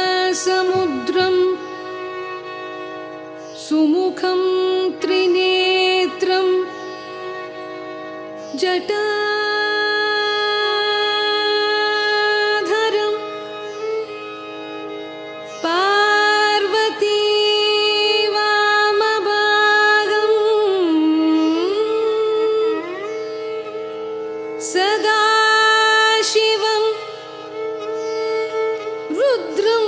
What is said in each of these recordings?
कृपासमुद्रं सुमुखं त्रिनेत्रं जटाधरं पार्वती वामभागं सदाशिवं रुद्रं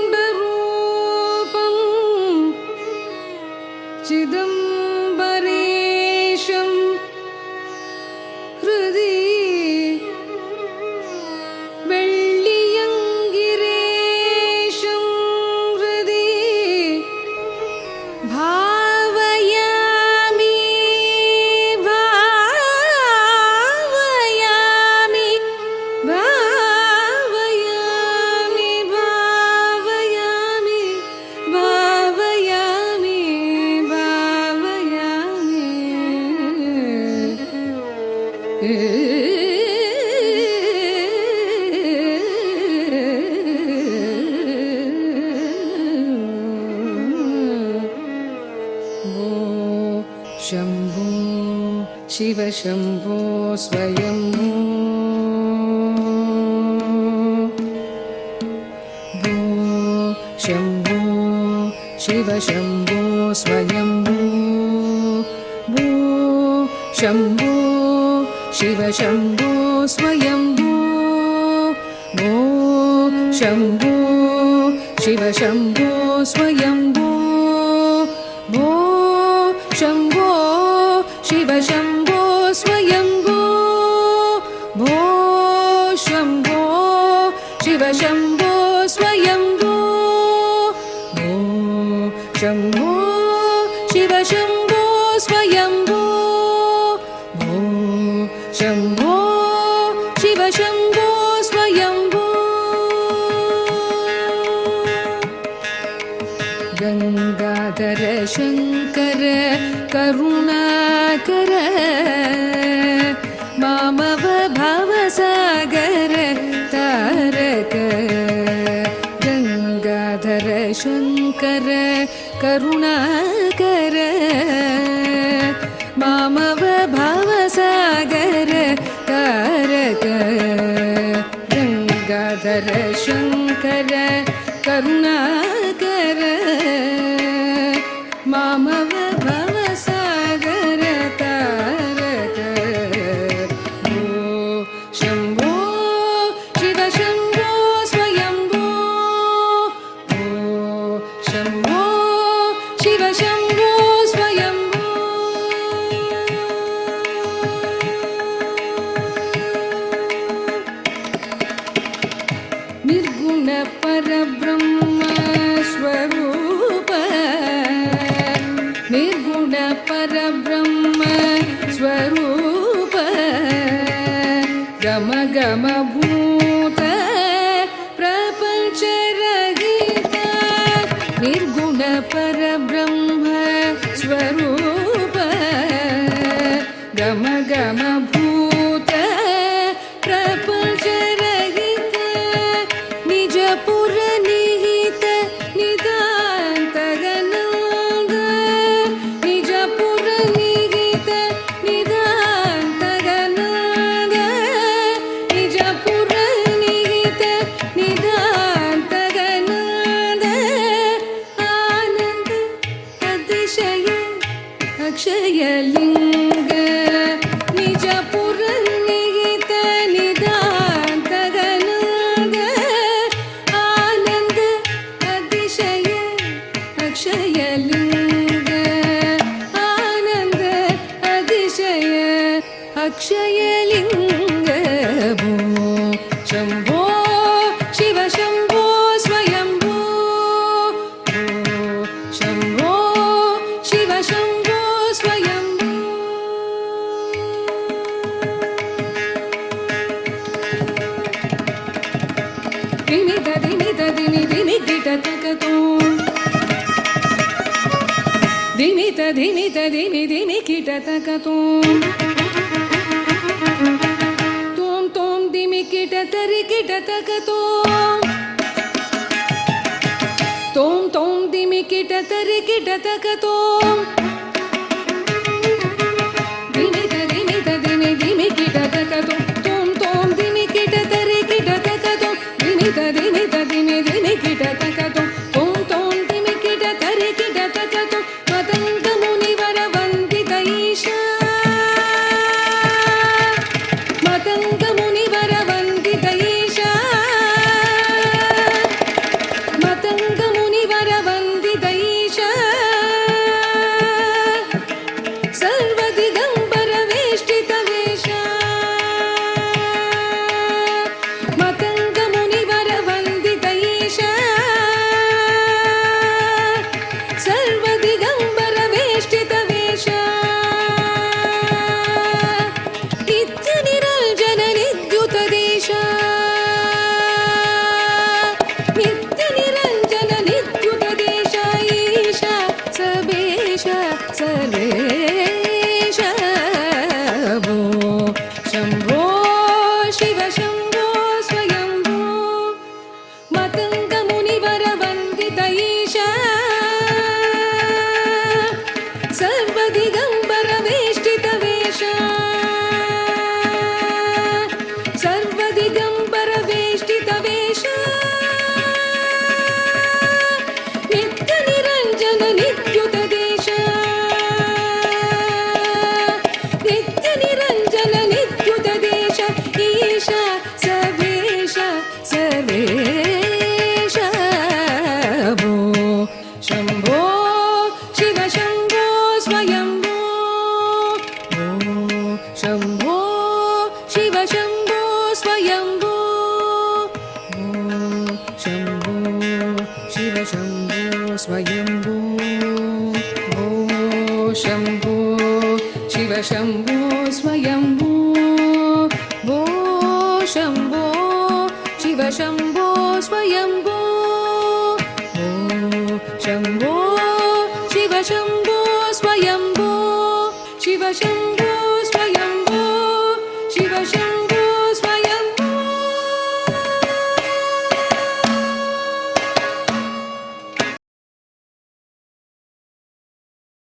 मकरन्दरूपं चिदंबरेशं हृदि वेल्लियंगिरेशं हृदि भावयामि भावयामि भावयामि भावयामि भावयामि शंभो शिव शंभो स्वयंभो भो शंभो शिव शंभो स्वयंभो भो शंभो शिव शंभो स्वयंभो भो शंभो शिव शंभो स्वयंभो भो शंभो शिव शंभो स्वयंभो भो शंभो शिव शंभो स्वयंभो भो शंभो शिव शंभो स्वयंभो भो शंभो शिव शंभो स्वयंभो गंगाधर शंकर करुणाकर मामव भवसागर तारक गंगाधर शंकर करुणाकर मामव भवसागर तारक गंगाधर शंकर करुणाकर मामव भवसागर तारक भो शंभो शिव शंभो स्वयंभो भो शंभो शिव शंभो स्वयंभो निर्गुण परब्रह्म स्वरूप निर्गुण परब्रह्म स्वरूप गम गम भूत प्रपंच रहित निर्गुण परब्रह्म स्वरूप गम गम भूत प्रपंच रहित निज पुर निहित निदांत गणांग निज पुर निहित निदांत गणांग निज पुर निहित निदांत गणांग आनंद अतिशय अक्षय लिंग निज पुर निहित निदांत गणांग आनंद अतिशय अक्षय लिंग आनंद अतिशय अक्षय लिंग भो शंभो शिव शंभो स्वयंभो भो शंभो शिव शंभो स्वयंभो दिनि दिनि दिनि दिनि गिटतकतो दिनि दिनि दिनि दिनि गिटतकतो ಕಿಟ ತರಿ ಕಿಟ ತಕ ತೋಂ ತೋಂ ತೋಂ ದಿಮಿ ಕಿಟ ತರಿ ಕಿಟ ತಕ ತೋಂ ದಿಮಿ ದಿಮಿ ದಿಮಿ ದಿಮಿ ಕಿಟ ತಕ ತೋಂ ತೋಂ ತೋಂ ದಿಮಿ ಕಿಟ ತರಿ ಕಿಟ ತಕ ತೋಂ ದಿಮಿ ದಿಮಿ ದಿಮಿ ದಿಮಿ ಕಿಟ ತಕ ತೋಂ ತೋಂ ತೋಂ ದಿಮಿ ಕಿಟ ತರಿ ಕಿಟ ತಕ ತೋಂ ಮದಂಗ ಮುನಿವರ ವಂದಿತ ಈಶಾ ಮದಂಗ ಮುನಿವರ ವಂದಿತ ಈಶಾ ಮದಂಗ ಮುನಿವರ ವಂದಿತ ಈಶಾ ಸರ್ವದಿಗಂಬರ ವೇಷ್ಟಿತ ವೇಷ ಮದಂಗ ಮುನಿವರ ವಂದಿತ ಈಶಾ ಸರ್ವದಿಗಂಬರ ವೇಷ್ಟಿತ ವೇಷ ನಿತ್ಯ ನಿರಂಜನ ನಿದ್ಯುತ ದೇಶ ನಿತ್ಯ ನಿರಂಜನ ನಿದ್ಯುತ ದೇಶ ಈಶಾ ಸಬೇಶ ಸರ್ವೇಶ ಭೋ ಶಂಭೋ ಶಿವ ಶಂಭೋ ಸ್ವಯಂಭೋ ಮತಂಗ ಮುನಿವರ ವಂದಿತ ಈಶಾ ಸರ್ವದಿಗಂಬರ ವೇಷ್ಟಿತ ವೇಷ ಸರ್ವದಿಗಂಬರ ವೇಷ್ಟಿತ ವೇಷ ನಿತ್ಯ ನಿರಂಜನ ನಿತ್ಯುತ ದೇಶ ನಿತ್ಯ ನಿರಂಜನ ನಿತ್ಯುತ ದೇಶ ಈಶಾ ಸವೇಶ ಸರ್ವೇಶ ಭೋ ಶಂಭೋ ಶಿವ ಶಂಭೋ ಸ್ವಯಂಭೋ ಭೋ ಶಂಭೋ ಶಿವ ಶಂಭೋ ಸ್ವಯಂಭೋ ಭೋ ಶಂಭೋ ಶಿವ ಶಂಭೋ ಸ್ವಯಂಭೋ ಭೋ ಶಂಭೋ ಶಿವ ಶಂಭೋ ಸ್ವಯಂಭೋ ಭೋ ಶಂಭೋ ಶಿವ ಶಂಭೋ ಸ್ವಯಂಭೋ ಭೋ ಶಂಭೋ ಶಿವ ಶಂಭೋ ಸ್ವಯಂಭೋ ಶಿವ ಶಂಭೋ ಸ್ವಯಂಭೋ ಶಿವ ಶಂಭೋ